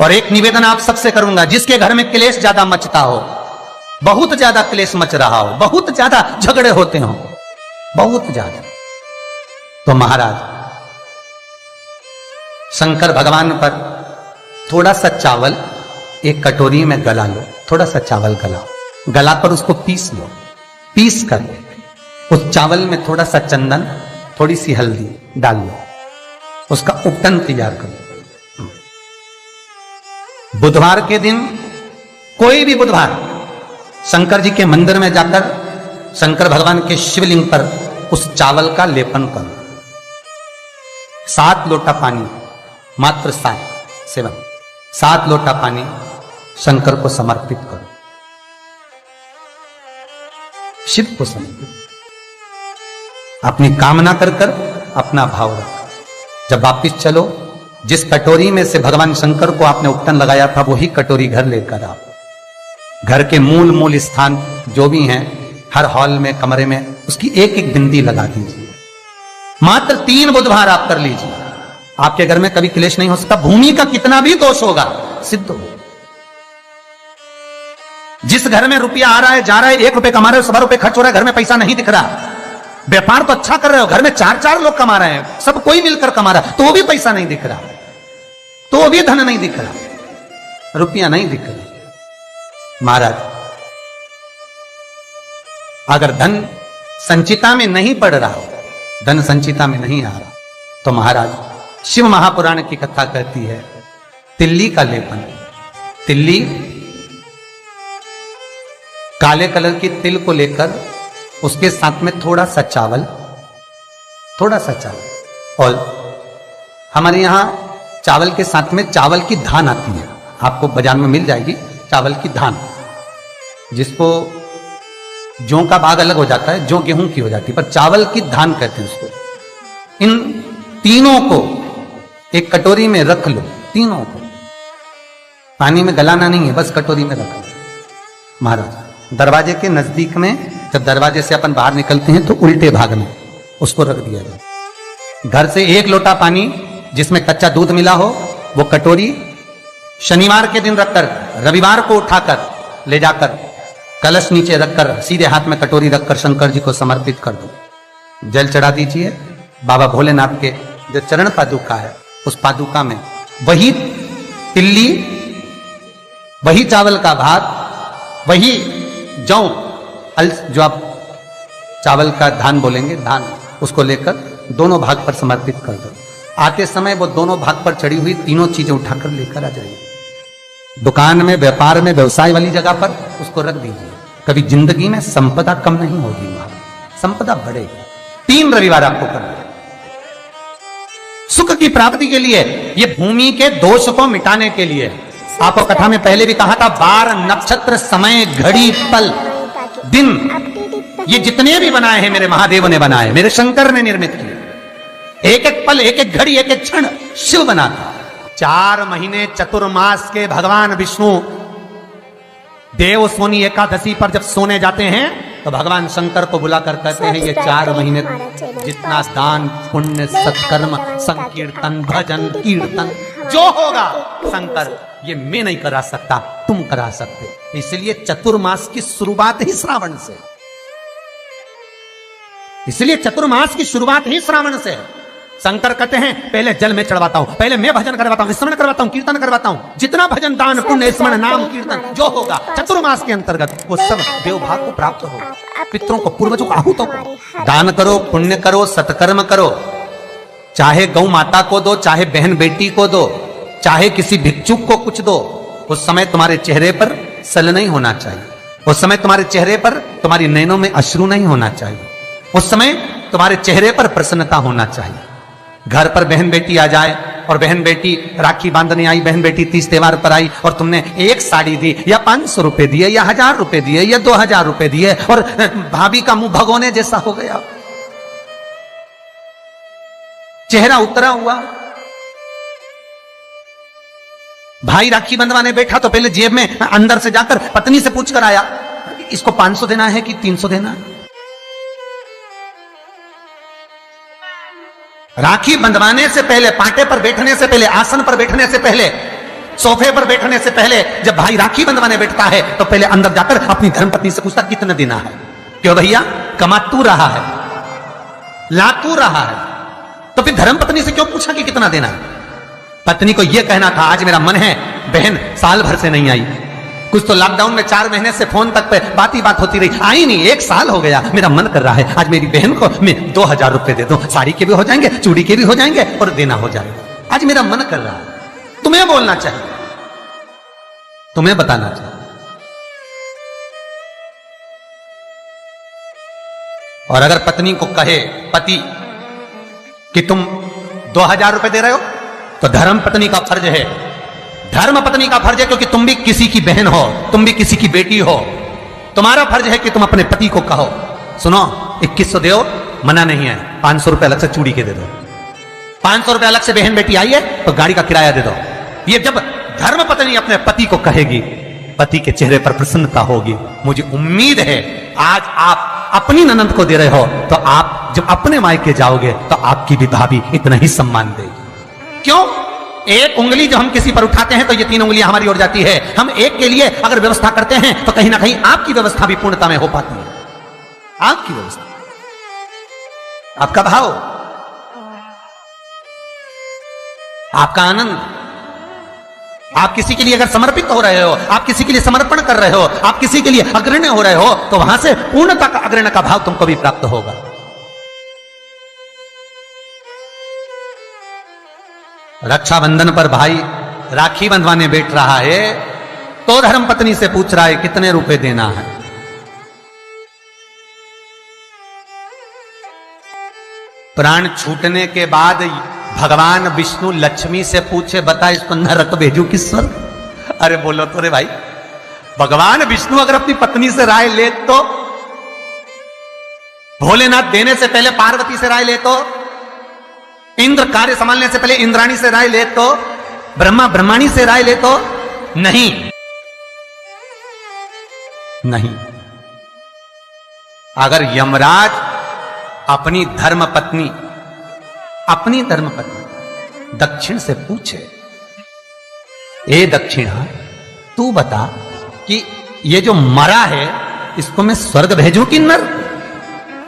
और एक निवेदन आप सबसे करूंगा, जिसके घर में क्लेश ज्यादा मचता हो, बहुत ज्यादा क्लेश मच रहा हो, बहुत ज्यादा झगड़े होते हो, बहुत ज्यादा, तो महाराज शंकर भगवान पर थोड़ा सा चावल एक कटोरी में गला लो, थोड़ा सा चावल गलाओ, गलाकर उसको पीस लो, पीस कर उस चावल में थोड़ा सा चंदन, थोड़ी सी हल्दी डाल लो, उसका उपटन तैयार करो। बुधवार के दिन, कोई भी बुधवार, शंकर जी के मंदिर में जाकर शंकर भगवान के शिवलिंग पर उस चावल का लेपन करो। 7 लोटा पानी, मात्र 7 लोटा पानी शंकर को समर्पित करो, शिव को समर्पित, अपनी कामना कर कर अपना भाव रखो। जब वापिस चलो, जिस कटोरी में से भगवान शंकर को आपने उपटन लगाया था, वही कटोरी घर लेकर आओ। घर के मूल स्थान जो भी हैं, हर हॉल में, कमरे में, उसकी एक एक बिंदी लगा दीजिए। मात्र 3 बुधवार आप कर लीजिए, आपके घर में कभी क्लेश नहीं हो सकता। भूमि का कितना भी दोष होगा, सिद्ध हो। जिस घर में रुपया आ रहा है, जा रहा है, 1 रुपए कमा रहे हो, 100 रुपए खर्च हो रहा है, घर में पैसा नहीं दिख रहा, व्यापार तो अच्छा कर रहे हो, घर में 4 लोग कमा रहे हैं, सब कोई मिलकर कमा रहा है, तो भी पैसा नहीं दिख रहा, तो भी धन नहीं दिख रहा, रुपया नहीं दिख रहा। महाराज, अगर धन संचिता में नहीं पड़ रहा हो, धन संचिता में नहीं आ रहा, तो महाराज शिव महापुराण की कथा कहती है, तिल्ली का लेपन, तिल्ली काले कलर की तिल को लेकर उसके साथ में थोड़ा सा चावल, और हमारे यहां चावल के साथ में चावल की धान आती है, आपको बाजार में मिल जाएगी चावल की धान, जिसको जौ का भाग अलग हो जाता है, जौ गेहूं की हो जाती है, पर चावल की धान कहते हैं उसको। इन तीनों को एक कटोरी में रख लो, तीनों को पानी में गलाना नहीं है, बस कटोरी में रख लो। महाराज, दरवाजे के नजदीक में, जब दरवाजे से अपन बाहर निकलते हैं तो उल्टे भाग में उसको रख दिया जाए। घर से 1 लोटा पानी जिसमें कच्चा दूध मिला हो, वो कटोरी शनिवार के दिन रखकर, रविवार को उठाकर ले जाकर कलश नीचे रखकर, सीधे हाथ में कटोरी रखकर शंकर जी को समर्पित कर दो। जल चढ़ा दीजिए। बाबा भोलेनाथ के जो चरण पादुका है, उस पादुका में वही तिल्ली, वही चावल का भात, वही जौ, जो आप चावल का धान बोलेंगे, धान, उसको लेकर दोनों भाग पर समर्पित कर दो। आते समय वो दोनों भाग पर चढ़ी हुई तीनों चीजें उठाकर लेकर आ जाइए। दुकान में, व्यापार में, व्यवसाय वाली जगह पर उसको रख दीजिए। कभी जिंदगी में संपदा कम नहीं होगी, संपदा बढ़ेगी। 3 रविवार आपको करना है सुख की प्राप्ति के लिए, ये भूमि के दोष को मिटाने के लिए। आपको कथा में पहले भी कहा था, बार, नक्षत्र, समय, घड़ी, पल, दिन, ये जितने भी बनाए हैं मेरे महादेव ने बनाए, मेरे शंकर ने निर्मित किए। एक एक पल, एक एक घड़ी, एक एक क्षण शिव बनाता। 4 महीने चतुर्मास के भगवान विष्णु देव सोनी एकादशी पर जब सोने जाते हैं, तो भगवान शंकर को बुलाकर कहते हैं, ये 4 महीने जितना दान, पुण्य, सत्कर्म, संकीर्तन, भजन, कीर्तन जो होगा शंकर, ये मैं नहीं करा सकता, तुम करा सकते। इसलिए चतुर्मास की शुरुआत ही श्रावण से, इसलिए चतुर्मास की शुरुआत ही श्रावण से। शंकर कहते हैं, पहले जल में चढ़वाता हूं, पहले मैं भजन करवाता हूं, स्मरण करवाता हूं, कीर्तन करवाता हूं, जितना भजन, दान, पुण्य, स्मरण, नाम, कीर्तन जो होगा चतुर्मास के अंतर्गत, वो सब देवभाग को प्राप्त होगा। पितरों को, पूर्वजों को आहूत करो, दान करो, पुण्य करो, सत्कर्म करो, चाहे गौ माता को दो, चाहे बहन बेटी को दो, चाहे किसी भिक्षुक को कुछ दो। उस समय तुम्हारे चेहरे पर सल नहीं होना चाहिए, उस समय तुम्हारे चेहरे पर, तुम्हारी नैनों में अश्रु नहीं होना चाहिए, उस समय तुम्हारे चेहरे पर प्रसन्नता होना चाहिए। घर पर बहन बेटी आ जाए, और बहन बेटी राखी बांधने आई, बहन बेटी तीज त्योहार पर आई, और तुमने एक साड़ी दी, या 500 रुपए दिए, या 1000 रुपए दिए, या 2000 रुपए दिए, और भाभी का मुंह भगोने जैसा हो गया, चेहरा उतरा हुआ। भाई राखी बंधवाने बैठा तो पहले जेब में अंदर से जाकर पत्नी से पूछकर आया, इसको 500 देना है कि 300 देना है। राखी बंधवाने से पहले, पांटे पर बैठने से पहले, आसन पर बैठने से पहले सोफे पर बैठने से पहले जब भाई राखी बंधवाने बैठता है तो पहले अंदर जाकर अपनी धर्मपत्नी से पूछता कितना देना है। क्यों भैया, कमा तू रहा है, ला तू रहा है, तो फिर धर्मपत्नी से क्यों पूछा कि कितना देना है? पत्नी को यह कहना था आज मेरा मन है, बहन साल भर से नहीं आई, कुछ तो लॉकडाउन में 4 महीने से फोन तक पे बात ही बात होती रही, आई नहीं, 1 साल हो गया, मेरा मन कर रहा है आज मेरी बहन को मैं 2000 रुपए दे दूं, साड़ी के भी हो जाएंगे, चूड़ी के भी हो जाएंगे और देना हो जाएगा, आज मेरा मन कर रहा है। तुम्हें बोलना चाहिए, तुम्हें बताना चाहिए। और अगर पत्नी को कहे पति कि तुम 2000 रुपए दे रहे हो तो धर्म पत्नी का फर्ज है, धर्म पत्नी का फर्ज है, क्योंकि तुम भी किसी की बहन हो, तुम भी किसी की बेटी हो, तुम्हारा फर्ज है कि तुम अपने पति को कहो सुनो 2100 दो, मना नहीं है, 500 रुपए अलग से चूड़ी के दे दो, 500 रुपए अलग से बहन बेटी आई है तो गाड़ी का किराया दे दो। ये जब धर्म पत्नी अपने पति को कहेगी, पति के चेहरे पर प्रसन्नता होगी। मुझे उम्मीद है आज आप अपनी ननंद को दे रहे हो तो आप जब अपने मायके जाओगे तो आपकी भी भाभी इतना ही सम्मान देगी। क्यों? एक उंगली जो हम किसी पर उठाते हैं तो ये 3 उंगलियां हमारी ओर जाती है। हम एक के लिए अगर व्यवस्था करते हैं तो कहीं ना कहीं आपकी व्यवस्था भी पूर्णता में हो पाती है। आपकी व्यवस्था, आपका भाव, आपका आनंद, आप किसी के लिए अगर समर्पित हो रहे हो, आप किसी के लिए समर्पण कर रहे हो, आप किसी के लिए अग्रण्य हो रहे हो तो वहां से पूर्णता का अग्रण्य का भाव तुमको भी प्राप्त होगा। रक्षाबंधन पर भाई राखी बंधवाने बैठ रहा है तो धर्म पत्नी से पूछ रहा है कितने रुपए देना है। प्राण छूटने के बाद भगवान विष्णु लक्ष्मी से पूछे बता इसको नरक भेजू कि स्वर्ग? अरे बोलो तो रे भाई, भगवान विष्णु अगर अपनी पत्नी से राय ले तो, भोलेनाथ देने से पहले पार्वती से राय ले तो, इंद्र कार्य संभालने से पहले इंद्राणी से राय ले तो, ब्रह्मा ब्रह्माणी से राय ले तो, नहीं नहीं। अगर यमराज अपनी धर्मपत्नी दक्षिण से पूछे, ए दक्षिणा तू बता कि ये जो मरा है इसको मैं स्वर्ग भेजूं कि नर?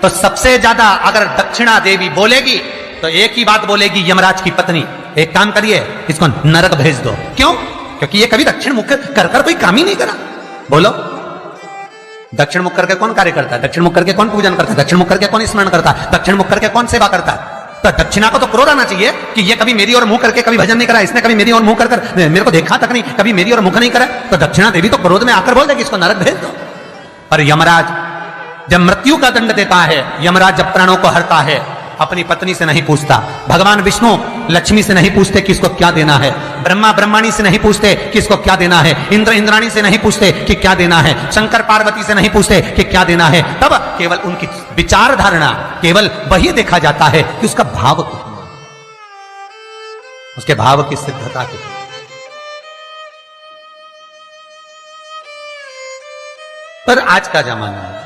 तो सबसे ज्यादा अगर दक्षिणा देवी बोलेगी तो एक ही बात बोलेगी यमराज की पत्नी, एक काम करिए इसको नरक भेज दो। क्यों? क्योंकि ये कभी दक्षिण मुख कर कोई काम ही नहीं करा। बोलो, दक्षिण मुख करके कौन कार्य करता है? दक्षिण मुख करके कौन पूजन करता है? दक्षिण मुख करके कौन स्मरण करता है? दक्षिण मुख करके कौन सेवा करता है? तो दक्षिणा को तो क्रोध आना चाहिए कि ये कभी मेरी ओर मुंह करके कभी भजन नहीं करा, इसने कभी मेरी ओर मुंह कर मेरे को देखा तक नहीं, कभी मेरी ओर मुख नहीं करा। तो दक्षिणा देवी तो क्रोध में आकर बोल देगी इसको नरक भेज दो। पर यमराज जब मृत्यु का दंड देता है, यमराज जब प्राणों को हरता है, अपनी पत्नी से नहीं पूछता, भगवान विष्णु लक्ष्मी से नहीं पूछते कि इसको क्या देना है, ब्रह्मा ब्रह्माणी से नहीं पूछते कि इसको क्या देना है, इंद्र इंद्राणी से नहीं पूछते कि क्या देना है, शंकर पार्वती से नहीं पूछते कि क्या देना है। तब केवल उनकी विचार धारणा, केवल वही देखा जाता है कि उसका भाव कितना, उसके भाव की सिद्धता कितनी। पर आज का जमाना है,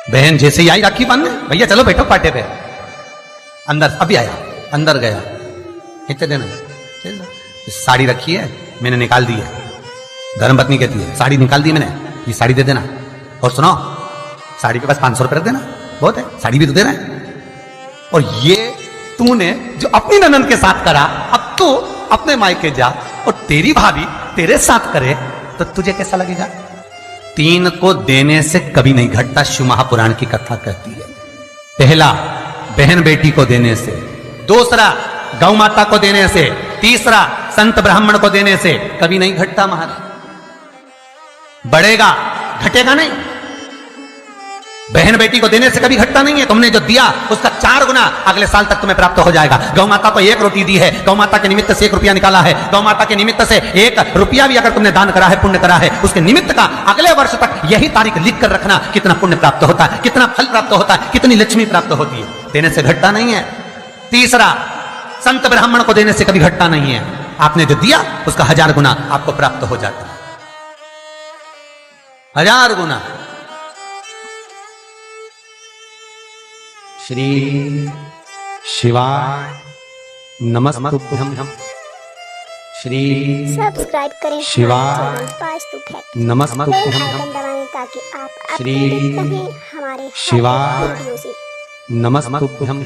बहन जैसे ही आई राखी बांधने, भैया चलो बैठो पाटे पे, अंदर अभी आया, अंदर गया, कितने देना? साड़ी रखी है मैंने निकाल दी है, धर्मपत्नी कहती है साड़ी निकाल दी मैंने, ये साड़ी दे देना, और सुनो साड़ी के पास 500 रुपए रख देना, बहुत है, साड़ी भी तो दे रहा है। और ये तूने जो अपनी ननद के साथ करा, अब तू अपने मायके जा और तेरी भाभी तेरे साथ करे तो तुझे कैसा लगेगा? 3 को देने से कभी नहीं घटता, शिव महापुराण की कथा कहती है। पहला बहन बेटी को देने से, दूसरा गौ माता को देने से, तीसरा संत ब्राह्मण को देने से कभी नहीं घटता महाराज। बढ़ेगा, घटेगा नहीं। बहन बेटी को देने से कभी घटता नहीं है। तुमने जो दिया उसका 4 गुना अगले साल तक तुम्हें प्राप्त हो जाएगा। गौ माता को 1 रोटी दी है, गौ माता के निमित्त से 1 रुपया निकाला है, गौ माता के निमित्त से 1 रुपया भी अगर तुमने दान करा है, पुण्य करा है, उसके निमित्त का अगले वर्ष तक यही तारीख लिख कर रखना, कितना पुण्य प्राप्त होता है, कितना फल प्राप्त होता है, कितनी लक्ष्मी प्राप्त होती है। देने से घटता नहीं है। तीसरा, संत ब्राह्मण को देने से कभी घटता नहीं है। आपने जो दिया उसका 1000 गुना आपको प्राप्त हो जाता है, 1000 गुना। श्री शिवाय नमस्तुभ्यं, श्री सब्सक्राइब करें शिवाय चैनल वास्तु फैक्ट। नमस्तुभ्यं बेल आइकन दबाएं ताकि आप श्री अपडेट रहें हमारे हर शिवाय वीडियो से। नमस्तुभ्यं